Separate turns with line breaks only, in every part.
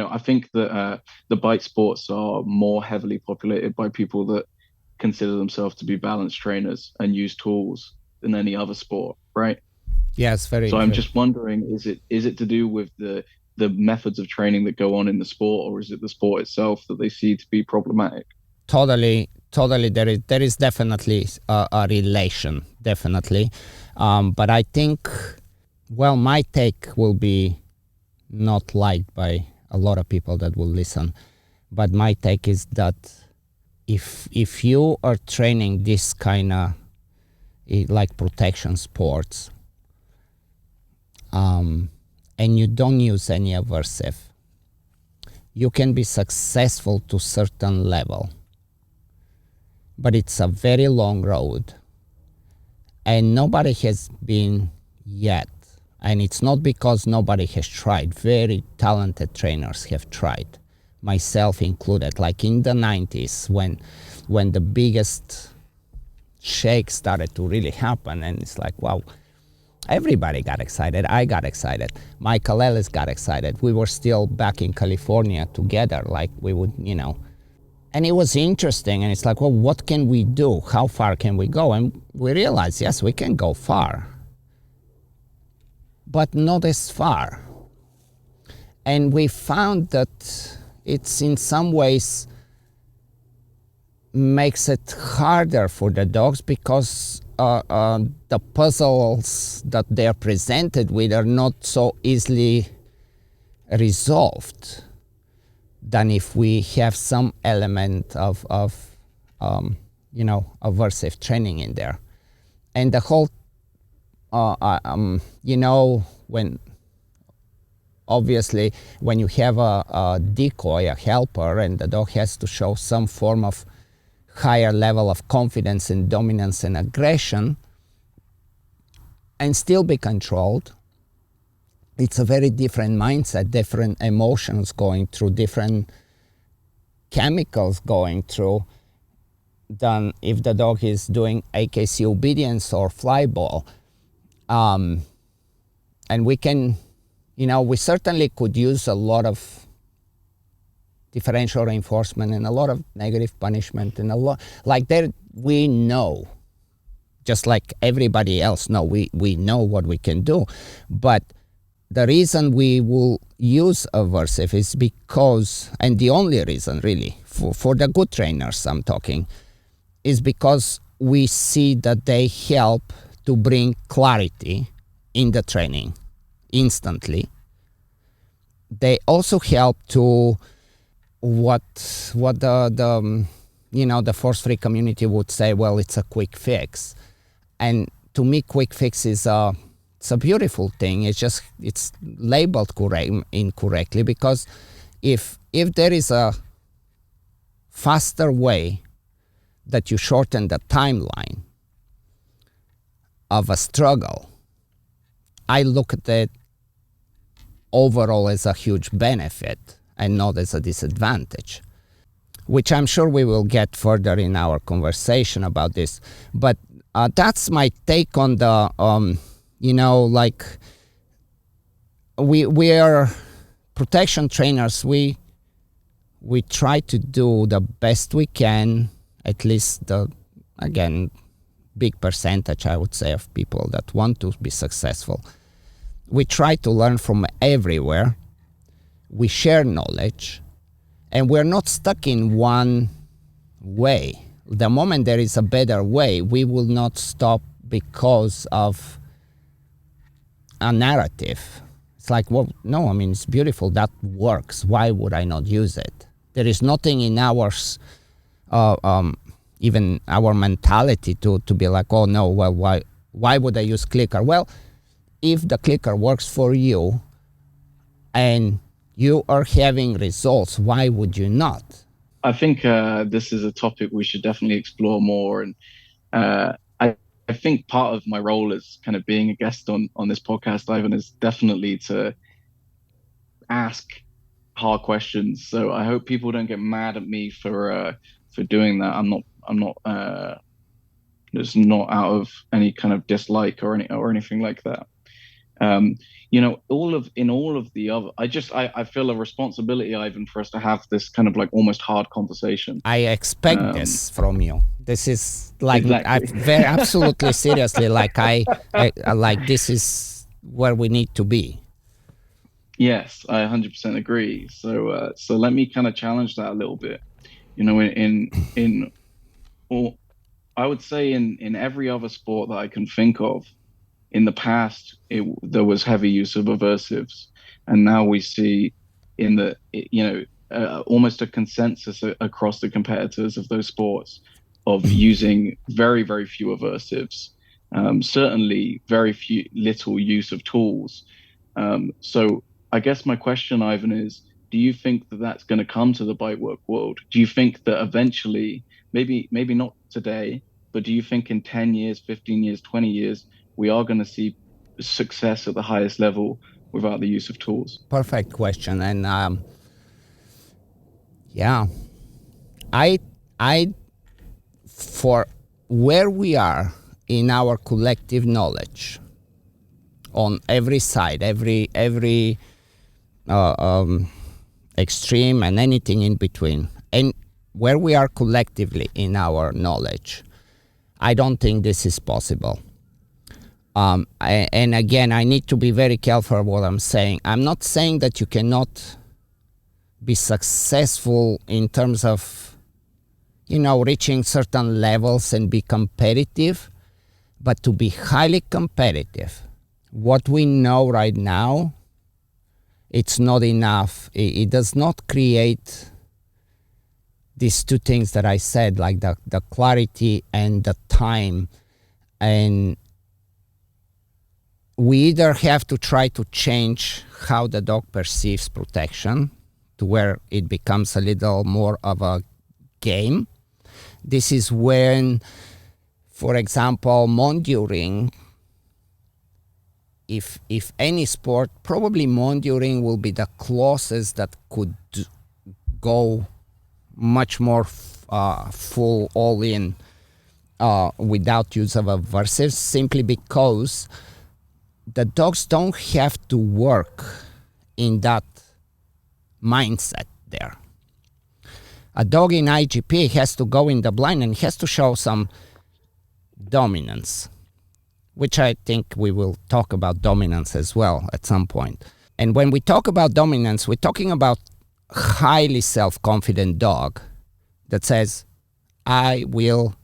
I think that the bike sports are more heavily populated by people that consider themselves to be balance trainers and use tools than any other sport, right?
Yes, very,
So I'm
very
just wondering, is it to do with the methods of training that go on in the sport, or is it the sport itself that they see to be problematic?
totally. There is definitely a relation, definitely. But I think, well, my take will be not liked by a lot of people that will listen. But my take is that if you are training this kind of like protection sports, and you don't use any aversive, you can be successful to certain level, but it's a very long road, and nobody has been yet. And it's not because nobody has tried. Very talented trainers have tried, myself included. Like in the 90s, when the biggest shake started to really happen, and it's like, wow, everybody got excited. I got excited. Michael Ellis got excited. We were still back in California together, like we would, and it was interesting. And it's like, well, what can we do? How far can we go? And we realized, yes, we can go far, but not as far. And we found that it's in some ways makes it harder for the dogs because the puzzles that they are presented with are not so easily resolved than if we have some element of aversive training in there. And the whole when obviously when you have a decoy, a helper, and the dog has to show some form of higher level of confidence and dominance and aggression and still be controlled, it's a very different mindset, different emotions going through, different chemicals going through than if the dog is doing AKC obedience or fly ball. And we can, we certainly could use a lot of differential reinforcement and a lot of negative punishment and a lot, like there, we know, just like everybody else know, we know what we can do. But the reason we will use aversive is because, and the only reason really, for the good trainers I'm talking, is because we see that they help to bring clarity in the training instantly. They also help to what the force-free community would say, well, it's a quick fix. And to me, quick fix is it's a beautiful thing. It's labeled incorrectly, because if there is a faster way that you shorten the timeline of a struggle, I look at it overall as a huge benefit and not as a disadvantage, which I'm sure we will get further in our conversation about this. But that's my take on the, like we are protection trainers. We try to do the best we can, at least again, big percentage, I would say, of people that want to be successful. We try to learn from everywhere. We share knowledge, and we're not stuck in one way. The moment there is a better way, we will not stop because of a narrative. It's like, well, no, I mean, it's beautiful. That works. Why would I not use it? There is nothing in ours, even our mentality to be like, oh no, well, why would I use clicker? Well, if the clicker works for you and you are having results, why would you not?
I think this is a topic we should definitely explore more. And I think part of my role as kind of being a guest on this podcast, Ivan, is definitely to ask hard questions. So I hope people don't get mad at me for doing that. It's not out of any kind of dislike or anything like that. Um, in all of the other, I feel a responsibility, Ivan, for us to have this kind of like almost hard conversation.
I expect
Um,
this from you. This is like I
exactly.
very absolutely seriously like I like this is where we need to be.
Yes, I 100% agree. So let me kind of challenge that a little bit. In all, I would say in every other sport that I can think of, in the past, there was heavy use of aversives, and now we see in almost a consensus across the competitors of those sports of using very, very few aversives. Certainly, very few little use of tools. So I guess my question, Ivan, is: do you think that that's going to come to the bike work world? Do you think that eventually, maybe not today, but do you think in 10 years, 15 years, 20 years, we are going to see success at the highest level without the use of tools?
Perfect question, and yeah, I I for where we are in our collective knowledge on every side, every uh, um, extreme and anything in between, and where we are collectively in our knowledge, I don't think this is possible. And again, I need to be very careful what I'm saying. I'm not saying that you cannot be successful in terms of, reaching certain levels and be competitive, but to be highly competitive, what we know right now, it's not enough. It does not create these two things that I said, like the clarity and the time. And we either have to try to change how the dog perceives protection to where it becomes a little more of a game. This is when, for example, monduring, if any sport, probably monduring will be the closest that could go much more full all in without use of aversives, simply because the dogs don't have to work in that mindset there. A dog in IGP has to go in the blind and has to show some dominance, which I think we will talk about dominance as well at some point. And when we talk about dominance, we're talking about highly self-confident dog that says, I will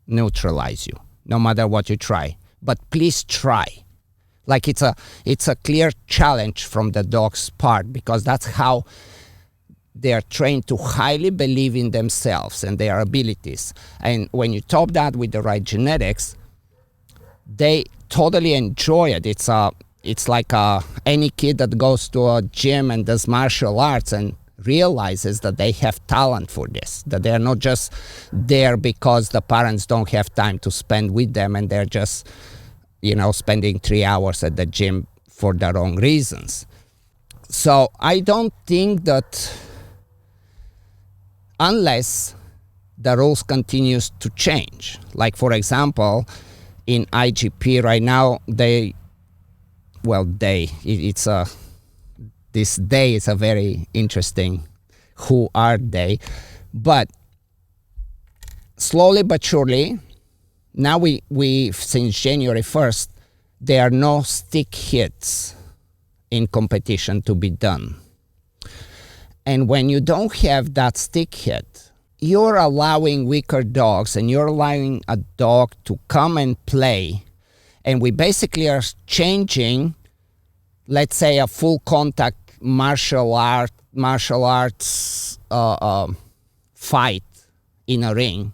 neutralize you no matter what you try, but please try. Like it's a clear challenge from the dog's part, because that's how they are trained to highly believe in themselves and their abilities. And when you top that with the right genetics, they totally enjoy it. It's like any kid that goes to a gym and does martial arts and realizes that they have talent for this, that they're not just there because the parents don't have time to spend with them and they're just, spending 3 hours at the gym for the wrong reasons. So I don't think that, unless the rules continues to change, like for example, in IGP right now, this day is a very interesting who are they, but slowly but surely, now we since January 1st, there are no stick hits in competition to be done. And when you don't have that stick hit, you're allowing weaker dogs and you're allowing a dog to come and play. And we basically are changing, let's say, a full contact martial arts fight in a ring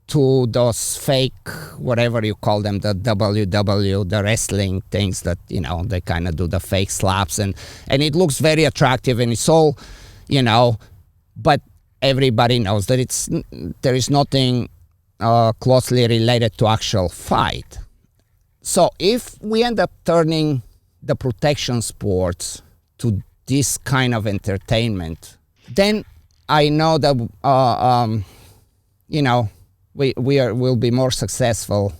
to those fake, whatever you call them, the WW, the wrestling things that, they kind of do the fake slaps. And it looks very attractive and it's all, but everybody knows that there is nothing closely related to actual fight. So if we end up turning the protection sports to this kind of entertainment, then I know that we'll be more successful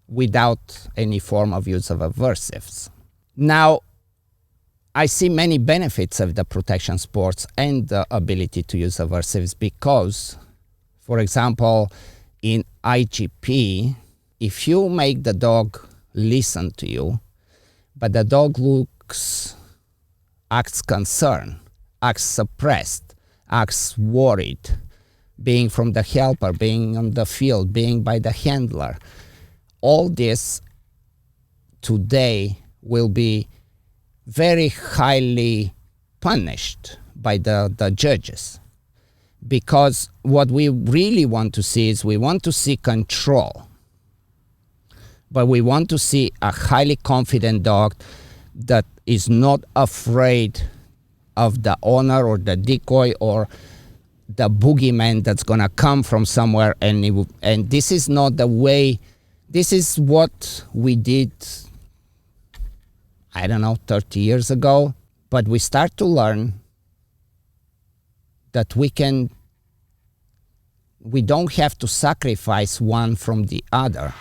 without any form of use of aversives. Now, I see many benefits of the protection sports and the ability to use aversives because, for example, in IGP, if you make the dog listen to you, but the dog acts concerned, acts suppressed, acts worried, being from the helper, being on the field, being by the handler, all this today will be very highly punished by the judges. Because what we really want to see is we want to see control. But we want to see a highly confident dog that is not afraid of the owner or the decoy or the boogeyman that's going to come from somewhere. And this is not the way, this is what we did, 30 years ago. But we start to learn that we don't have to sacrifice one from the other.